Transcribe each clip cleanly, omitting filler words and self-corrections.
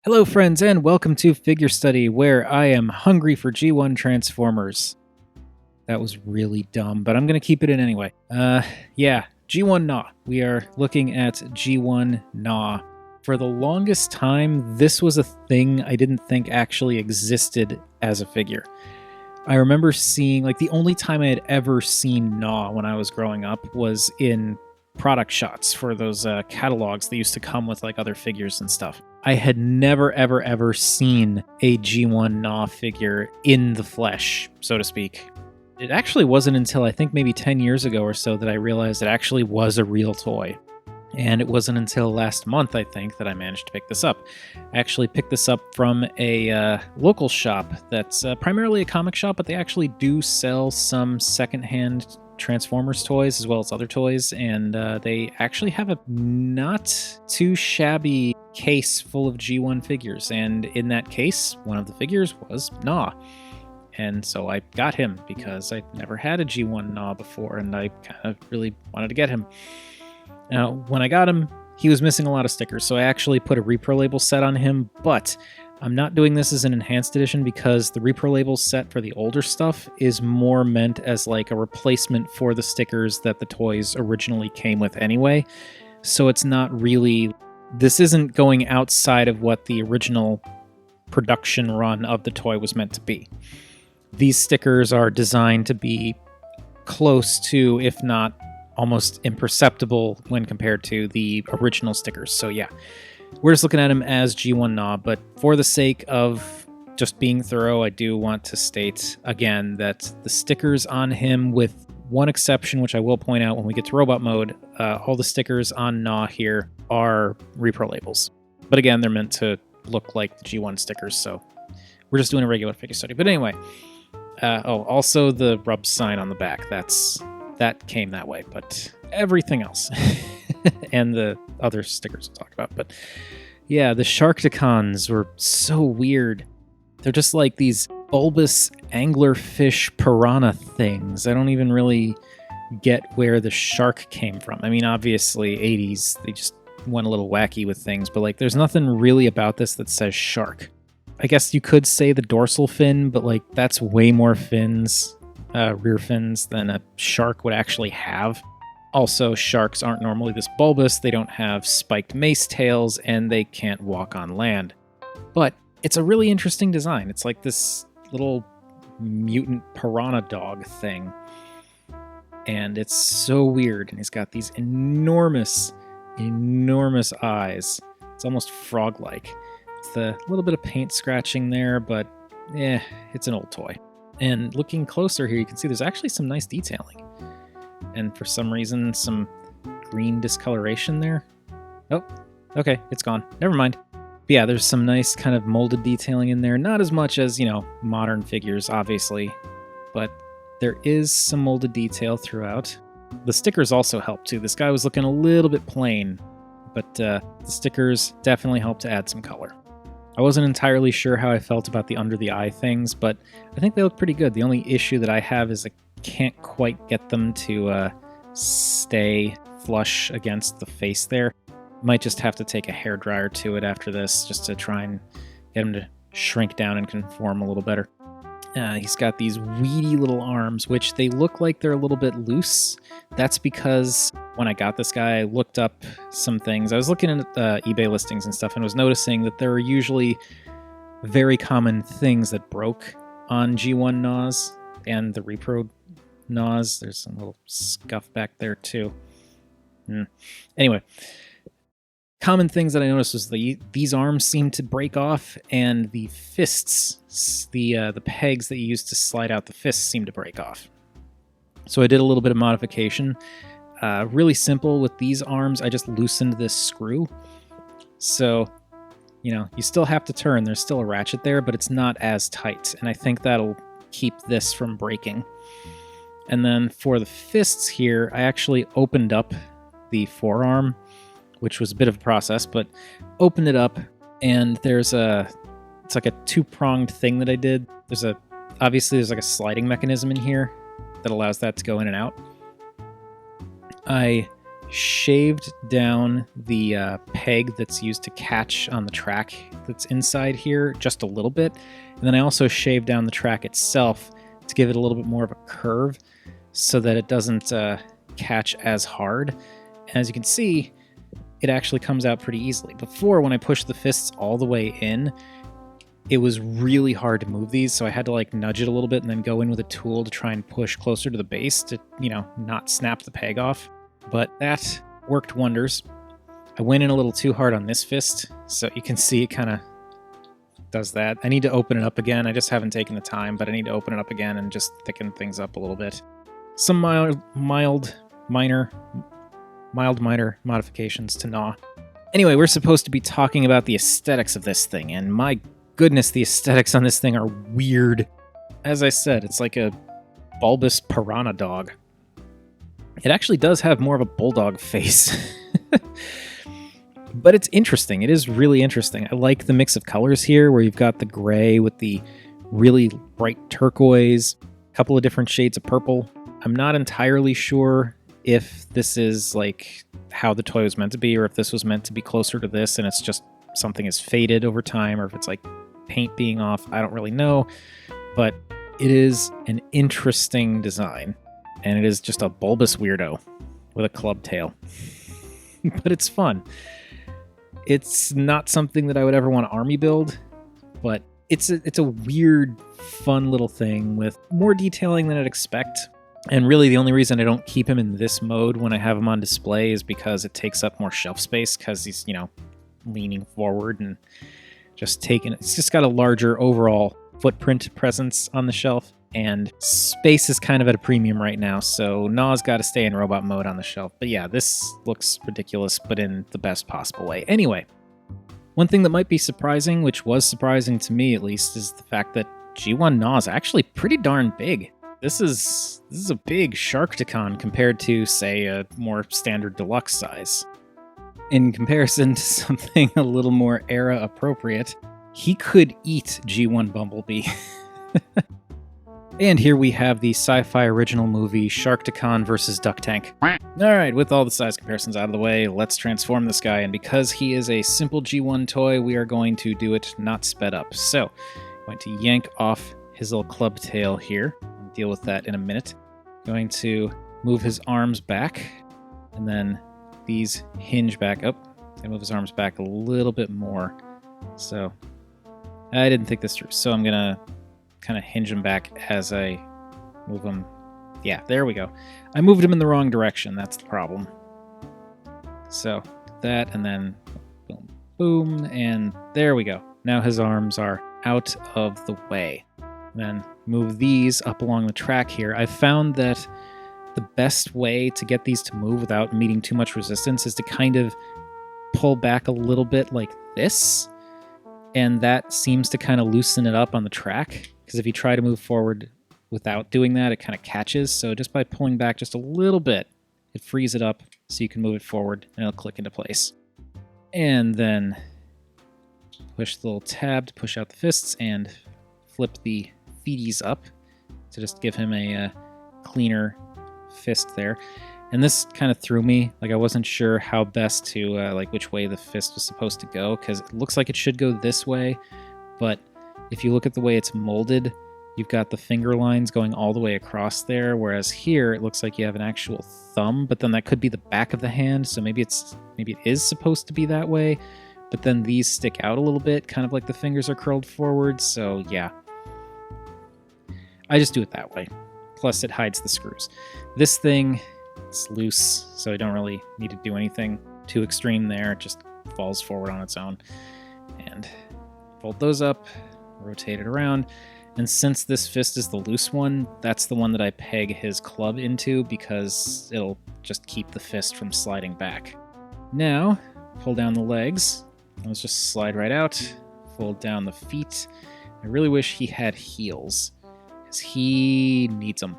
Hello friends and welcome to Figure Study, where I am hungry for G1 Transformers. That was really dumb, but I'm going to keep it in anyway. G1 Gnaw. We are looking at G1 Gnaw. For the longest time, this was a thing I didn't think actually existed as a figure. I remember seeing, the only time I had ever seen Gnaw when I was growing up was in product shots for those catalogs that used to come with other figures and stuff. I had never ever seen a G1 Gnaw figure in the flesh, so to speak. It actually wasn't until I think maybe 10 years ago or so that I realized it actually was a real toy. And it wasn't until last month, I think, that I managed to pick this up. I actually picked this up from a local shop that's primarily a comic shop, but they actually do sell some secondhand Transformers toys as well as other toys, and they actually have a not too shabby case full of G1 figures, and in that case, one of the figures was Gnaw. And so I got him because I never had a G1 Gnaw before, and I kind of really wanted to get him. Now, when I got him, he was missing a lot of stickers, so I actually put a repro label set on him, but I'm not doing this as an enhanced edition because the repro label set for the older stuff is more meant as a replacement for the stickers that the toys originally came with anyway. So it's not really... This isn't going outside of what the original production run of the toy was meant to be. These stickers are designed to be close to, if not almost imperceptible when compared to the original stickers. So yeah, we're just looking at him as G1 Gnaw, but for the sake of just being thorough, I do want to state again that the stickers on him, with one exception, which I will point out when we get to robot mode, all the stickers on Gnaw here are repro labels. But again, they're meant to look like the G1 stickers, so we're just doing a regular figure study. But anyway, also the rub sign on the back, that came that way, but everything else, and the other stickers we'll talk about. But yeah, the Sharkticons were so weird. They're just like these bulbous anglerfish piranha things. I don't even really get where the shark came from. I mean, obviously 80s, they just went a little wacky with things, but there's nothing really about this that says shark. I guess you could say the dorsal fin, but that's way more fins, rear fins, than a shark would actually have. Also, sharks aren't normally this bulbous, they don't have spiked mace tails, and they can't walk on land. But it's a really interesting design. It's like this little mutant piranha dog thing. And it's so weird, and he's got these enormous eyes. It's almost frog-like. It's a little bit of paint scratching there, but it's an old toy. And looking closer here, you can see there's actually some nice detailing. And for some reason, some green discoloration there. Oh, okay, it's gone. Never mind. But yeah, there's some nice kind of molded detailing in there. Not as much as, modern figures, obviously. But there is some molded detail throughout. The stickers also help, too. This guy was looking a little bit plain, but the stickers definitely help to add some color. I wasn't entirely sure how I felt about the under the eye things, but I think they look pretty good. The only issue that I have is I can't quite get them to stay flush against the face there. Might just have to take a hairdryer to it after this just to try and get them to shrink down and conform a little better. He's got these weedy little arms, which they look like they're a little bit loose. That's because when I got this guy, I looked up some things. I was looking at eBay listings and stuff and was noticing that there are usually very common things that broke on G1 Gnaws and the repro Gnaws. There's some little scuff back there too. Anyway, common things that I noticed was these arms seem to break off, and the fists, the pegs that you use to slide out the fists, seem to break off. So I did a little bit of modification. Really simple with these arms. I just loosened this screw. So, you still have to turn. There's still a ratchet there, but it's not as tight. And I think that'll keep this from breaking. And then for the fists here, I actually opened up the forearm, which was a bit of a process, but opened it up, and it's like a two-pronged thing that I did. Obviously there's a sliding mechanism in here that allows that to go in and out. I shaved down the peg that's used to catch on the track that's inside here just a little bit. And then I also shaved down the track itself to give it a little bit more of a curve so that it doesn't catch as hard. And as you can see, it actually comes out pretty easily. Before, when I pushed the fists all the way in, it was really hard to move these, so I had to like nudge it a little bit and then go in with a tool to try and push closer to the base to, not snap the peg off. But that worked wonders. I went in a little too hard on this fist, so you can see it kind of does that. I need to open it up again. I just haven't taken the time, but I need to open it up again and just thicken things up a little bit. Some mild minor modifications to Gnaw. Anyway, we're supposed to be talking about the aesthetics of this thing, and my goodness, the aesthetics on this thing are weird. As I said, it's like a bulbous piranha dog. It actually does have more of a bulldog face. But it's interesting. It is really interesting. I like the mix of colors here, where you've got the gray with the really bright turquoise, a couple of different shades of purple. I'm not entirely sure if this is like how the toy was meant to be, or if this was meant to be closer to this and it's just something is faded over time, or if it's like paint being off. I don't really know, but it is an interesting design, and it is just a bulbous weirdo with a club tail. But it's fun. It's not something that I would ever want to army build, but it's a weird, fun little thing with more detailing than I'd expect. And really the only reason I don't keep him in this mode when I have him on display is because it takes up more shelf space, because he's, leaning forward and it's just got a larger overall footprint presence on the shelf, and space is kind of at a premium right now, so Gnaw's got to stay in robot mode on the shelf. But yeah, this looks ridiculous, but in the best possible way. Anyway, one thing that might be surprising, which was surprising to me at least, is the fact that G1 Gnaw is actually pretty darn big. This is a big Sharkticon compared to, say, a more standard deluxe size. In comparison to something a little more era appropriate, he could eat G1 Bumblebee. And here we have the sci-fi original movie Sharkticon vs. Duck Tank. Alright, with all the size comparisons out of the way, let's transform this guy, and because he is a simple G1 toy, we are going to do it not sped up. So, I'm going to yank off his little club tail here. I'll deal with that in a minute. Going to move his arms back, and then these hinge back up. And move his arms back a little bit more. So, I didn't think this through, so I'm gonna kind of hinge him back as I move him. Yeah, there we go. I moved him in the wrong direction. That's the problem. So that, and then boom, boom, and there we go. Now his arms are out of the way. Then move these up along the track here. I found that the best way to get these to move without meeting too much resistance is to kind of pull back a little bit like this. And that seems to kind of loosen it up on the track. Because if you try to move forward without doing that, it kind of catches. So just by pulling back just a little bit, it frees it up so you can move it forward and it'll click into place. And then push the little tab to push out the fists and flip the feeties up to just give him a cleaner fist there. And this kind of threw me. Like, I wasn't sure how best to, which way the fist was supposed to go, because it looks like it should go this way, but if you look at the way it's molded, you've got the finger lines going all the way across there, whereas here it looks like you have an actual thumb, but then that could be the back of the hand, so maybe it is supposed to be that way, but then these stick out a little bit, kind of like the fingers are curled forward, so yeah. I just do it that way. Plus it hides the screws. This thing, it's loose, so I don't really need to do anything too extreme there. It just falls forward on its own. And fold those up, rotate it around, and since this fist is the loose one, that's the one that I peg his club into because it'll just keep the fist from sliding back. Now, pull down the legs. Let's just slide right out, fold down the feet. I really wish he had heels, because he needs them.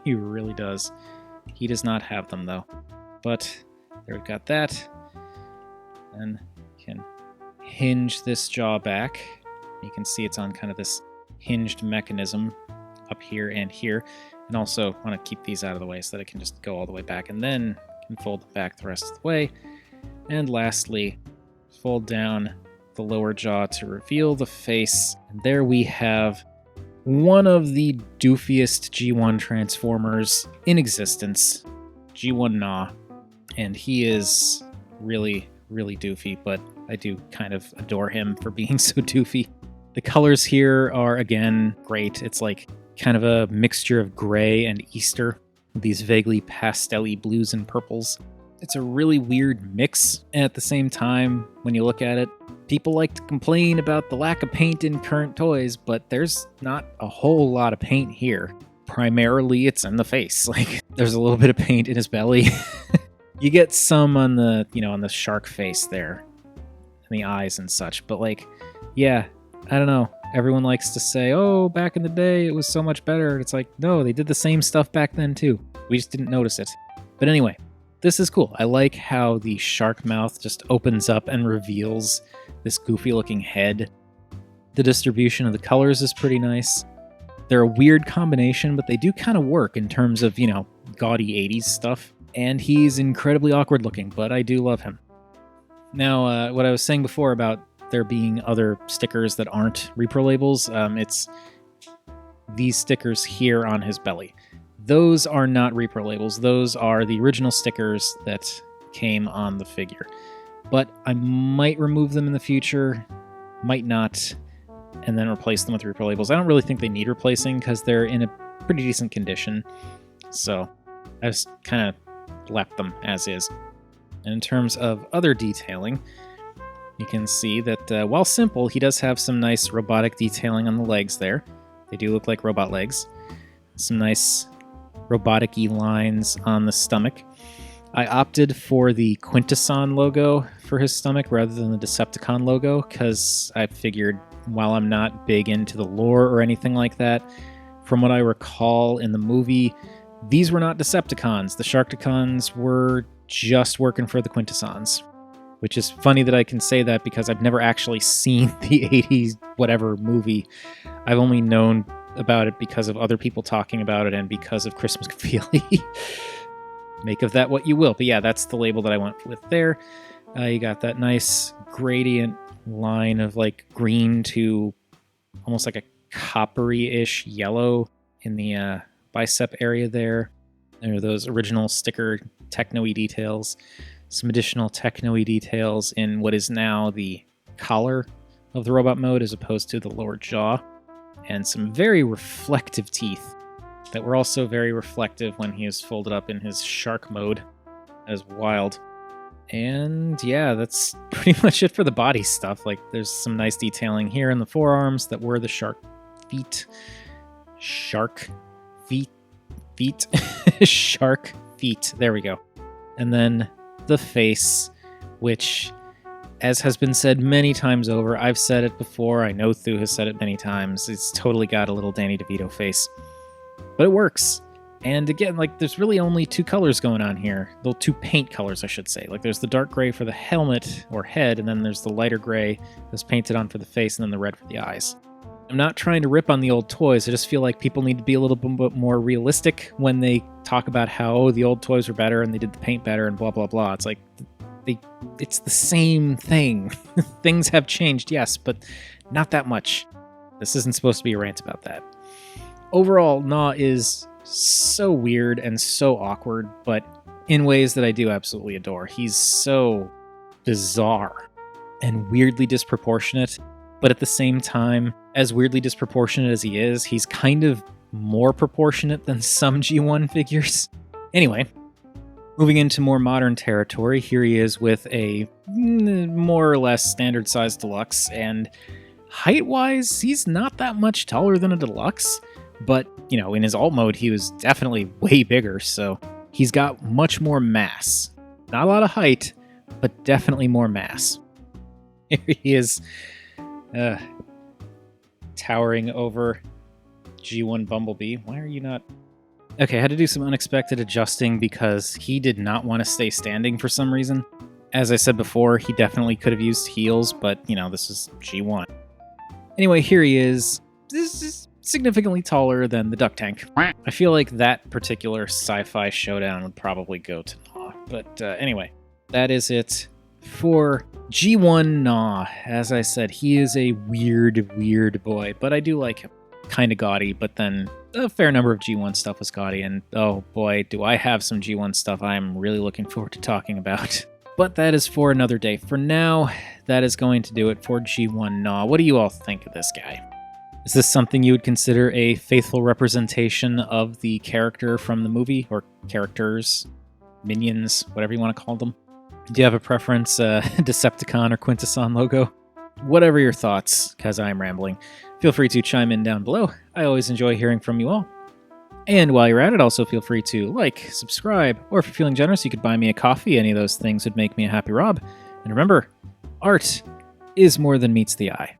He really does. He does not have them, though. But there we've got that. And can hinge this jaw back. You can see it's on kind of this hinged mechanism up here and here. And also want to keep these out of the way so that it can just go all the way back. And then and fold them back the rest of the way. And lastly, fold down the lower jaw to reveal the face. And there we have one of the doofiest G1 Transformers in existence, G1 Gnaw. And he is really, really doofy, but I do kind of adore him for being so doofy. The colors here are, again, great. It's like kind of a mixture of gray and Easter, these vaguely pastel-y blues and purples. It's a really weird mix, and at the same time, when you look at it, people like to complain about the lack of paint in current toys, but there's not a whole lot of paint here. Primarily, it's in the face. Like, there's a little bit of paint in his belly. You get some on the, on the shark face there, and the eyes and such, but like, yeah, I don't know. Everyone likes to say, oh, back in the day, it was so much better. It's like, no, they did the same stuff back then, too. We just didn't notice it. But anyway, this is cool. I like how the shark mouth just opens up and reveals this goofy-looking head. The distribution of the colors is pretty nice. They're a weird combination, but they do kind of work in terms of, gaudy 80s stuff. And he's incredibly awkward-looking, but I do love him. Now, what I was saying before about there being other stickers that aren't repro labels, it's these stickers here on his belly. Those are not repro labels. Those are the original stickers that came on the figure. But I might remove them in the future, might not, and then replace them with repro labels. I don't really think they need replacing because they're in a pretty decent condition. So I just kind of left them as is. And in terms of other detailing, you can see that while simple, he does have some nice robotic detailing on the legs there. They do look like robot legs. Some nice robotic-y lines on the stomach. I opted for the Quintesson logo for his stomach rather than the Decepticon logo because I figured while I'm not big into the lore or anything like that, from what I recall in the movie, these were not Decepticons. The Sharkticons were just working for the Quintessons. Which is funny that I can say that because I've never actually seen the 80s whatever movie. I've only known about it because of other people talking about it and because of Chris McFeely. Make of that what you will. But yeah, that's the label that I went with there. You got that nice gradient line of like green to almost like a coppery-ish yellow in the bicep area there. There are those original sticker techno-y details. Some additional techno-y details in what is now the collar of the robot mode as opposed to the lower jaw. And some very reflective teeth that were also very reflective when he is folded up in his shark mode. That is wild. And yeah, that's pretty much it for the body stuff. Like, there's some nice detailing here in the forearms that were the shark feet. Shark feet. Shark feet. There we go. And then the face, which, as has been said many times over, I've said it before, I know Thu has said it many times, it's totally got a little Danny DeVito face. But it works. And again, like, there's really only two colors going on here. Well, two paint colors, I should say. Like, there's the dark gray for the helmet or head, and then there's the lighter gray that's painted on for the face, and then the red for the eyes. I'm not trying to rip on the old toys. I just feel like people need to be a little bit more realistic when they talk about how, oh, the old toys were better and they did the paint better and blah, blah, blah. It's like, it's the same thing. Things have changed, yes, but not that much. This isn't supposed to be a rant about that. Overall, Gnaw is so weird and so awkward, but in ways that I do absolutely adore. He's so bizarre and weirdly disproportionate, but at the same time, as weirdly disproportionate as he is, he's kind of more proportionate than some G1 figures. Anyway, moving into more modern territory, here he is with a more or less standard-sized deluxe, and height-wise, he's not that much taller than a deluxe, but, in his alt mode, he was definitely way bigger, so he's got much more mass. Not a lot of height, but definitely more mass. Here he is, towering over G1 Bumblebee. Why are you not... Okay, I had to do some unexpected adjusting because he did not want to stay standing for some reason. As I said before, he definitely could have used heels, but, this is G1. Anyway, here he is. This is significantly taller than the Duck Tank. I feel like that particular sci-fi showdown would probably go to Gnaw. But anyway, that is it for G1 Gnaw. As I said, he is a weird boy, but I do like him. Kind of gaudy, but then a fair number of G1 stuff was gaudy, and oh boy, do I have some G1 stuff I'm really looking forward to talking about. But that is for another day. For now, that is going to do it for G1 Gnaw. What do you all think of this guy? Is this something you would consider a faithful representation of the character from the movie, or characters, minions, whatever you want to call them? Do you have a preference, Decepticon or Quintesson logo? Whatever your thoughts, because I'm rambling, feel free to chime in down below. I always enjoy hearing from you all. And while you're at it, also feel free to like, subscribe, or if you're feeling generous, you could buy me a coffee. Any of those things would make me a happy Rob. And remember, art is more than meets the eye.